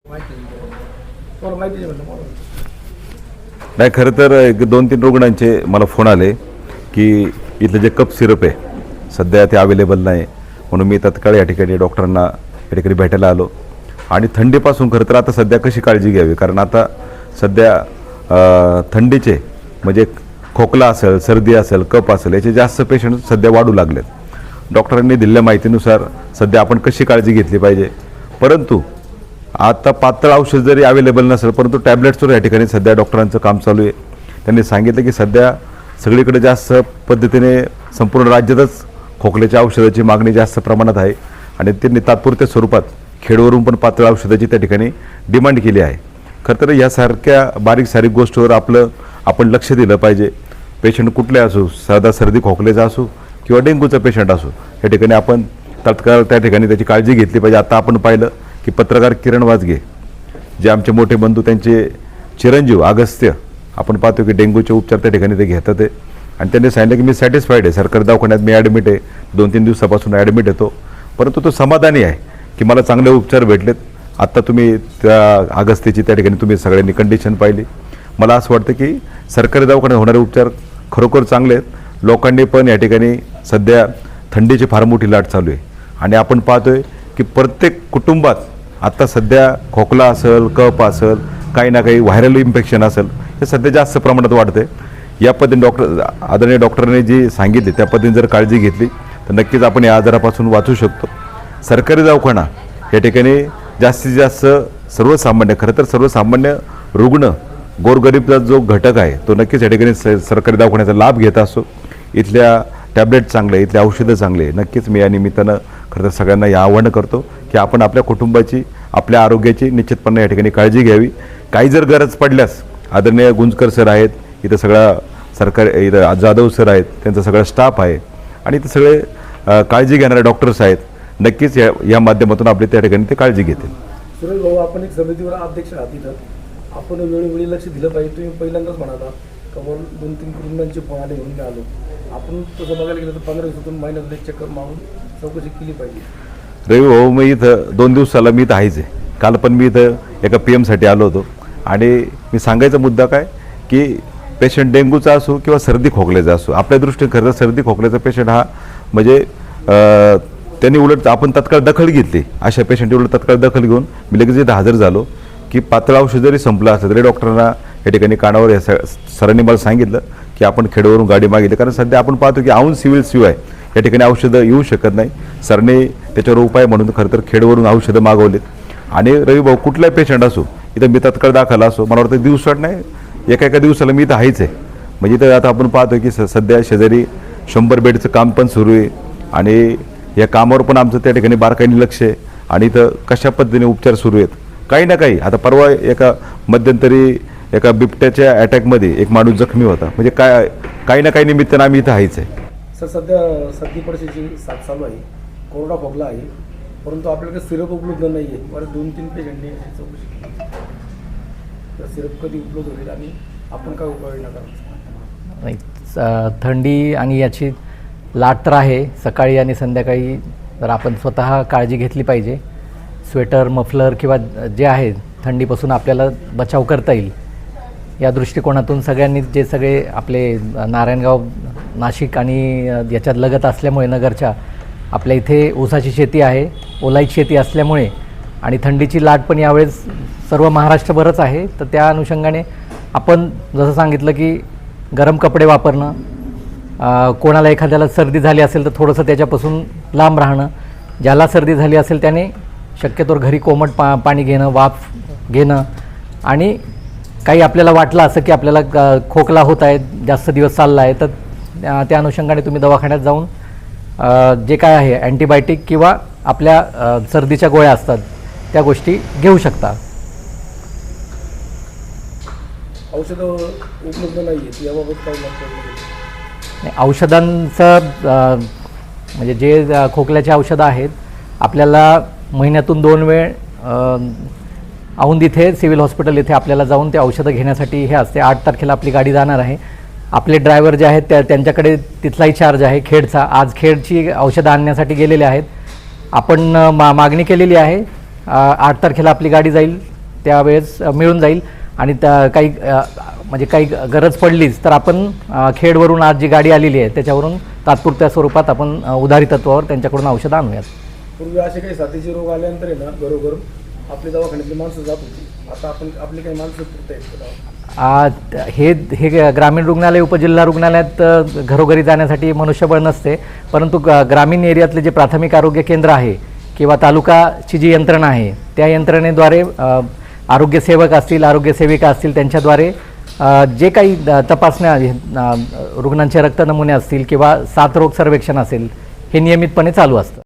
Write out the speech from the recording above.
नाही, खरं तर एक 2-3 रुग्णांचे मला फोन आले की इथलं जे कप सिरप आहे सध्या ते अवेलेबल नाही, म्हणून मी तत्काळ या ठिकाणी डॉक्टरांना या ठिकाणी भेटायला आलो. आणि थंडीपासून खरं तर आता सध्या कशी काळजी घ्यावी, कारण आता सध्या थंडीचे म्हणजे खोकला असेल, सर्दी असेल, कप असेल, याचे जास्त पेशंट सध्या वाढू लागलेत. डॉक्टरांनी दिलेल्या माहितीनुसार सध्या आपण कशी काळजी घेतली पाहिजे, परंतु आता पातळ औषध जरी अवेलेबल नसेल परंतु टॅब्लेट्सवर या ठिकाणी सध्या डॉक्टरांचं काम चालू आहे. त्यांनी सांगितलं की सध्या सगळीकडे जास्त पद्धतीने संपूर्ण राज्यातच खोकल्याच्या औषधाची मागणी जास्त प्रमाणात आहे आणि त्यांनी तात्पुरत्या स्वरूपात खेडवरून पण पातळ औषधाची त्या ठिकाणी डिमांड केली आहे. खरं तर यासारख्या बारीक सारीक गोष्टीवर आपण लक्ष दिलं पाहिजे. पेशंट कुठले असो, साधा सर्दी खोकल्याचा असो किंवा डेंग्यूचा पेशंट असो, या ठिकाणी आपण तत्काळ त्या ठिकाणी त्याची काळजी घेतली पाहिजे. आता आपण पाहिलं की पत्रकार किरण वाजगे जे आमचे मोठे बंधू, त्यांचे चिरंजीव अगस्त्य, आपण पाहतो की डेंग्यूचे उपचार त्या ठिकाणी ते घेतात आहे. आणि त्यांनी सांगितलं की मी सॅटिस्फाईड आहे, सरकारी दवाखान्यात मी ॲडमिट आहे, 2-3 दिवसापासून ॲडमिट येतो, परंतु तो समाधानी आहे की मला चांगले उपचार भेटलेत. आत्ता तुम्ही त्या अगस्त्यची त्या ठिकाणी तुम्ही सगळ्यांनी कंडिशन पाहिली. मला असं वाटतं की सरकारी दवाखान्यात होणारे उपचार खरोखर चांगले आहेत. लोकांनी पण या ठिकाणी सध्या थंडीची फार मोठी लाट चालू आहे आणि आपण पाहतोय की प्रत्येक कुटुंबात आता सध्या खोकला असेल, कफ असेल, काही ना काही व्हायरल इन्फेक्शन असेल, हे सध्या जास्त प्रमाणात वाढते. या पद्धतीने आदरणीय डॉक्टरांनी जी सांगितली त्या पद्धतीने जर काळजी घेतली तर नक्कीच आपण या आजारापासून वाचू शकतो. सरकारी दवाखाना या ठिकाणी जास्तीत जास्त सर्वसामान्य, खरं तर सर्वसामान्य रुग्ण, गोरगरीबचा जो घटक आहे तो नक्कीच या ठिकाणी सरकारी दवाखान्याचा लाभ घेत असतो. इथल्या टॅब्लेट चांगले, इथले औषधं चांगले. नक्कीच मी या निमित्तानं खरं तर सगळ्यांना हे आवाहन करतो की आपण आपल्या कुटुंबाची, आपल्या आरोग्याची निश्चितपणे या ठिकाणी काळजी घ्यावी. काही जर गरज पडल्यास आदरणीय गुंजकर सर आहेत, इथं सगळा सरकारी, इथं जाधव सर आहेत, त्यांचा सगळा स्टाफ आहे आणि इथं सगळे काळजी घेणारे डॉक्टर्स आहेत. नक्कीच या माध्यमातून आपली त्या ठिकाणी ते काळजी घेतील. सुरेश भाऊ, आपण एक समितीवर अध्यक्ष आहात, इथं आपण वेळोवेळी लक्ष दिलं पाहिजे. तुम्ही पहिल्यांदाच म्हणाला का 2-3 कुटुंबांचे फोन आले म्हणून मी आलो. आपण तसं बघायला गेलं तर 15 दिवसातून महिन्यात एक चक्कर मारून चौकशी केली पाहिजे. रवी भाऊ, मी इथं 2 दिवसाला मी इथं आहेच आहे. काल पण मी इथं एका PM साठी आलो होतो आणि मी सांगायचा मुद्दा काय की पेशंट डेंग्यूचा असो किंवा सर्दी खोकल्याचा असो, आपल्या दृष्टीने खरं सर्दी खोकल्याचा पेशंट हा म्हणजे त्यांनी उलट आपण तत्काळ दखल घेतली. अशा पेशंटची उलट तत्काळ दखल घेऊन मी लगेच इथं हजर झालो की पातळ औषध जरी संपलं असलं तरी डॉक्टरांना या ठिकाणी कानावर सरांनी मला सांगितलं की आपण खेडवरून गाडी मागितली, कारण सध्या आपण पाहतो की औंध सिव्हिल शिवाय या ठिकाणी औषधं येऊ शकत नाही. सरने त्याच्यावर उपाय म्हणून खरं तर खेडवरून औषधं मागवलीत. आणि रवी भाऊ, कुठलाही पेशंट असो इथं मी तत्काळ दाखल असो, मला वाटतं दिवसात नाही, एका दिवसाला मी इथं आहेच आहे. म्हणजे इथं आता आपण पाहतो की सध्या शेजारी 100 बेडचं काम पण सुरू आहे आणि या कामावर पण आमचं त्या ठिकाणी बारकाईने लक्ष आहे. आणि इथं कशा पद्धतीने उपचार सुरू आहेत, काही ना काही. आता परवा एका मध्यंतरी एका बिबट्याच्या अटॅकमध्ये एक माणूस जखमी होता. म्हणजे काही ना काही निमित्तानं आम्ही इथं आहेच आहे. सर, सध्या सर्दी पडशीची साथ चालू आहे, कोरडा खोकला आहे, परंतु आपल्याकडे सिरप उपलब्ध नाही आहे. बरं 2-3 पेशंटने चौकशी केली, तर सिरप कधी उपलब्ध होईल आणि आपण काय उपाययोजना करायचं? नाही, थंडी आणि याची लाट तर आहे. सकाळी आणि संध्याकाळी जर आपण स्वतः काळजी घेतली पाहिजे. स्वेटर, मफलर किंवा जे आहे थंडीपासून आपल्याला बचाव करता येईल या दृष्टिकोनातून सगळ्यांनी, जे सगळे आपले नारायणगाव, नाशिक आणि याच्यात लगत असल्यामुळे नगरच्या आपल्या इथे ऊसाची शेती आहे, ओलाईची शेती असल्यामुळे आणि थंडीची लाट पण यावेळेस सर्व महाराष्ट्रभरच आहे, तर त्या अनुषंगाने आपण जसं सांगितलं की गरम कपडे वापरणं, कोणाला एखाद्याला सर्दी झाली असेल तर थोडंसं त्याच्यापासून लांब राहणं, ज्याला सर्दी झाली असेल त्याने शक्यतोर घरी कोमट पाणी घेणं, वाफ घेणं, आणि काही आपल्याला वाटलं असं की आपल्याला खोकला होत आहे, जास्त दिवस चालला आहे, तर त्या अनुषंगाने तुम्ही दवाखान्यात जाऊन जे काय आहे अँटीबायोटिक किंवा आपल्या सर्दीच्या गोळ्या असतात त्या गोष्टी घेऊ शकता. औषधं उपलब्ध नाही आहेत, याबाबत काय नाही, औषधांचं म्हणजे जे खोकल्याचे औषधं आहेत आपल्याला महिन्यातून 2 वेळ औंध इथे सिव्हिल हॉस्पिटल इथे आपल्याला जाऊन ते औषधं घेण्यासाठी हे असते. 8 तारखेला आपली गाडी जाणार आहे. आपले ड्रायव्हर जे आहेत त्यांच्याकडे तिथलाही चार्ज आहे खेडचा. आज खेडची औषधं आणण्यासाठी गेलेले आहेत. आपण मागणी केलेली आहे. 8 तारखेला आपली गाडी जाईल त्यावेळेस मिळून जाईल आणि काही म्हणजे काही गरज पडलीच तर आपण खेडवरून आज जी गाडी आलेली आहे त्याच्यावरून तात्पुरत्या स्वरूपात आपण उधारी तत्वावर त्यांच्याकडून औषधं आणूयात. पूर्वी असे काही साथीचे रोग आल्यानंतर आहे ना घरोघर आपली दवाखान्यातली माणसं जात होती. आता आपण आपली काही माणसं फिरता येत हे ग्रामीण रुग्णालय उपजिल्हा रुग्णालयात घरोघरी जाण्यासाठी मनुष्यबळ नसते, परंतु ग्रामीण एरियातले जे प्राथमिक आरोग्य केंद्र आहे किंवा तालुकाची जी यंत्रणा आहे त्या यंत्रणेद्वारे आरोग्यसेवक असतील, आरोग्यसेविका असतील, त्यांच्याद्वारे जे काही तपासण्या रुग्णांचे रक्त नमुने असतील किंवा साथरोग सर्वेक्षण असेल हे नियमितपणे चालू असतं.